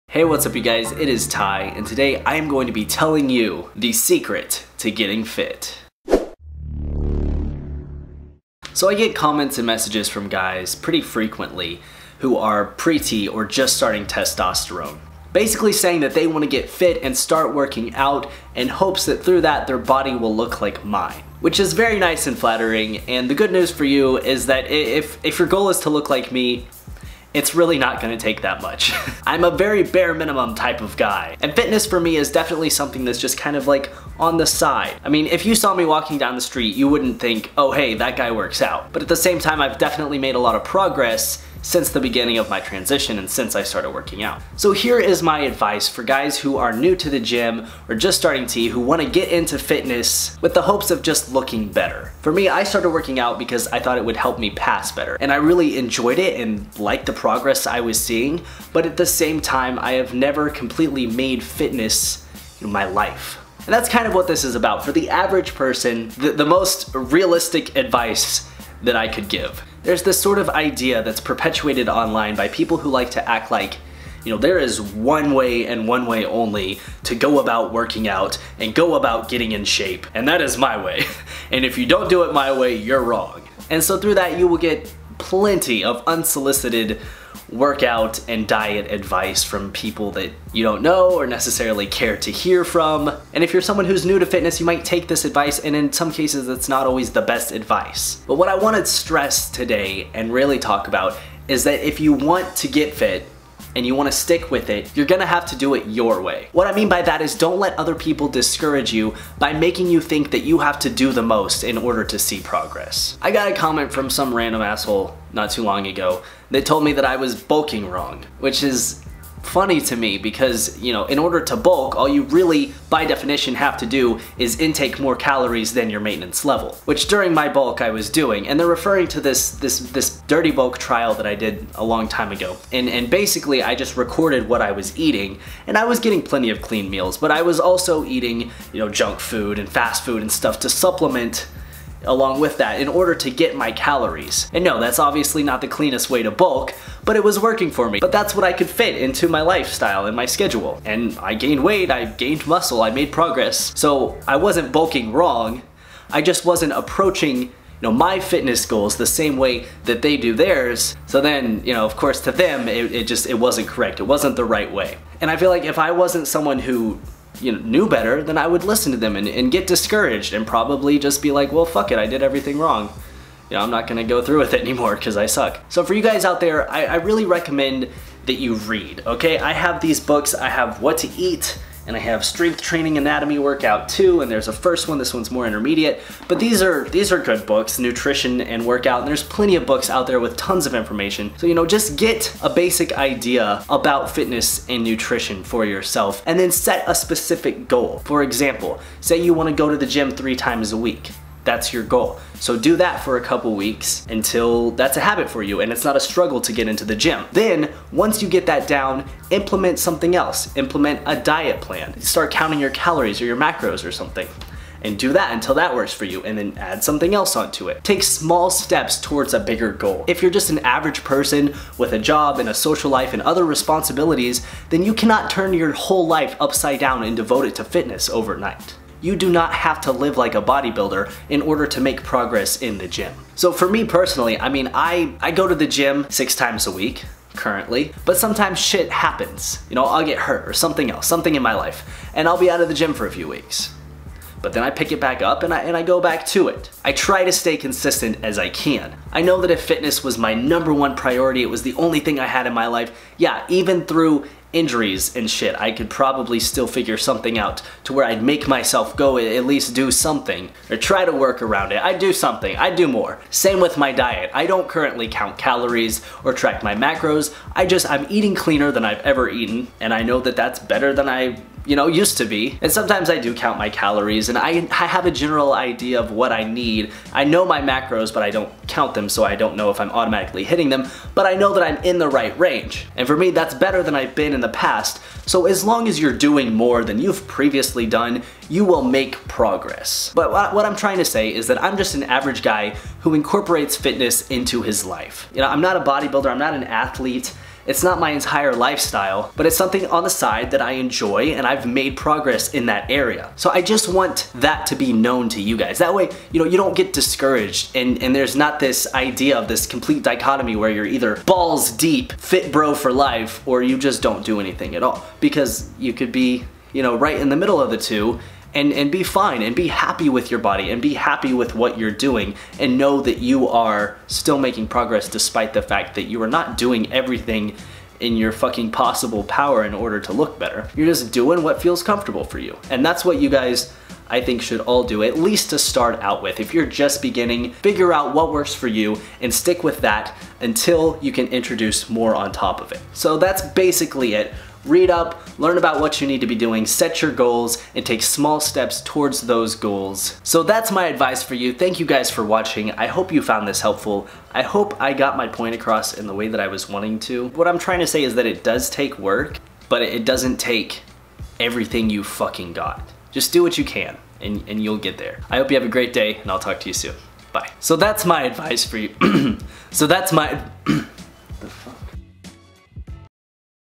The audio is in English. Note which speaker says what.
Speaker 1: Hey, what's up you guys? It is Ty, and today I am going to be telling you the secret to getting fit. So I get comments and messages from guys pretty frequently who are preteen or just starting testosterone. Basically saying that they want to get fit and start working out in hopes that through that their body will look like mine. Which is very nice and flattering, and the good news for you is that if your goal is to look like me, it's really not gonna take that much. I'm a very bare minimum type of guy. And fitness for me is definitely something that's just kind of like on the side. I mean, if you saw me walking down the street, you wouldn't think, oh hey, that guy works out. But at the same time, I've definitely made a lot of progress since the beginning of my transition and since I started working out. So here is my advice for guys who are new to the gym or just starting T, who want to get into fitness with the hopes of just looking better. For me, I started working out because I thought it would help me pass better, and I really enjoyed it and liked the progress I was seeing, but at the same time, I have never completely made fitness my life. And that's kind of what this is about. For the average person, the most realistic advice that I could give. There's this sort of idea that's perpetuated online by people who like to act like, there is one way and one way only to go about working out and go about getting in shape, and that is my way. And if you don't do it my way, you're wrong. And so through that, you will get plenty of unsolicited workout and diet advice from people that you don't know or necessarily care to hear from. And if you're someone who's new to fitness, you might take this advice, and in some cases it's not always the best advice. But what I want to stress today and really talk about is that if you want to get fit and you want to stick with it, you're gonna have to do it your way. What I mean by that is don't let other people discourage you by making you think that you have to do the most in order to see progress. I got a comment from some random asshole not too long ago that told me that I was bulking wrong, which is funny to me because, in order to bulk, all you really, by definition, have to do is intake more calories than your maintenance level, which during my bulk I was doing. And they're referring to this dirty bulk trial that I did a long time ago. And basically I just recorded what I was eating, and I was getting plenty of clean meals, but I was also eating, junk food and fast food and stuff to supplement along with that in order to get my calories. And no, that's obviously not the cleanest way to bulk, but it was working for me. But that's what I could fit into my lifestyle and my schedule. And I gained weight, I gained muscle, I made progress. So I wasn't bulking wrong, I just wasn't approaching my fitness goals the same way that they do theirs. So then, of course to them, it wasn't correct. It wasn't the right way. And I feel like if I wasn't someone who knew better, then I would listen to them and get discouraged and probably just be like, well, fuck it, I did everything wrong. I'm not gonna go through with it anymore because I suck. So for you guys out there, I really recommend that you read, okay? I have these books. I have What to Eat, and I have Strength Training Anatomy Workout 2, and there's a first one. This one's more intermediate, but these are good books, nutrition and workout, and there's plenty of books out there with tons of information. So just get a basic idea about fitness and nutrition for yourself, and then set a specific goal. For example, say you want to go to the gym 3 times a week. That's your goal. So do that for a couple weeks until that's a habit for you and it's not a struggle to get into the gym. Then, once you get that down, implement something else. Implement a diet plan. Start counting your calories or your macros or something. And do that until that works for you, and then add something else onto it. Take small steps towards a bigger goal. If you're just an average person with a job and a social life and other responsibilities, then you cannot turn your whole life upside down and devote it to fitness overnight. You do not have to live like a bodybuilder in order to make progress in the gym. So for me personally, I go to the gym 6 times a week currently, but sometimes shit happens. I'll get hurt or something else, something in my life, and I'll be out of the gym for a few weeks. But then I pick it back up and I go back to it. I try to stay consistent as I can. I know that if fitness was my #1 priority, it was the only thing I had in my life, yeah, even through injuries and shit, I could probably still figure something out to where I'd make myself go at least do something or try to work around it. I'd do something, I'd do more. Same with my diet. I don't currently count calories or track my macros. I'm eating cleaner than I've ever eaten, and I know that that's better than I used to be. And sometimes I do count my calories, and I have a general idea of what I need. I know my macros, but I don't count them, so I don't know if I'm automatically hitting them, but I know that I'm in the right range. And for me, that's better than I've been in the past. So as long as you're doing more than you've previously done, you will make progress. But what I'm trying to say is that I'm just an average guy who incorporates fitness into his life. I'm not a bodybuilder, I'm not an athlete, It's not my entire lifestyle, but it's something on the side that I enjoy and I've made progress in that area. So I just want that to be known to you guys. That way, you know, you don't get discouraged and there's not this idea of this complete dichotomy where you're either balls deep, fit bro for life, or you just don't do anything at all. Because you could be, you know, right in the middle of the two and be fine and be happy with your body and be happy with what you're doing and know that you are still making progress despite the fact that you are not doing everything in your fucking possible power in order to look better. You're just doing what feels comfortable for you. And that's what you guys, I think, should all do, at least to start out with. If you're just beginning, figure out what works for you and stick with that until you can introduce more on top of it. So that's basically it. Read up, learn about what you need to be doing, set your goals, and take small steps towards those goals. So that's my advice for you. Thank you guys for watching. I hope you found this helpful. I hope I got my point across in the way that I was wanting to. What I'm trying to say is that it does take work, but it doesn't take everything you fucking got. Just do what you can, and you'll get there. I hope you have a great day, and I'll talk to you soon. Bye. So that's my advice for you. So that's my... the fuck?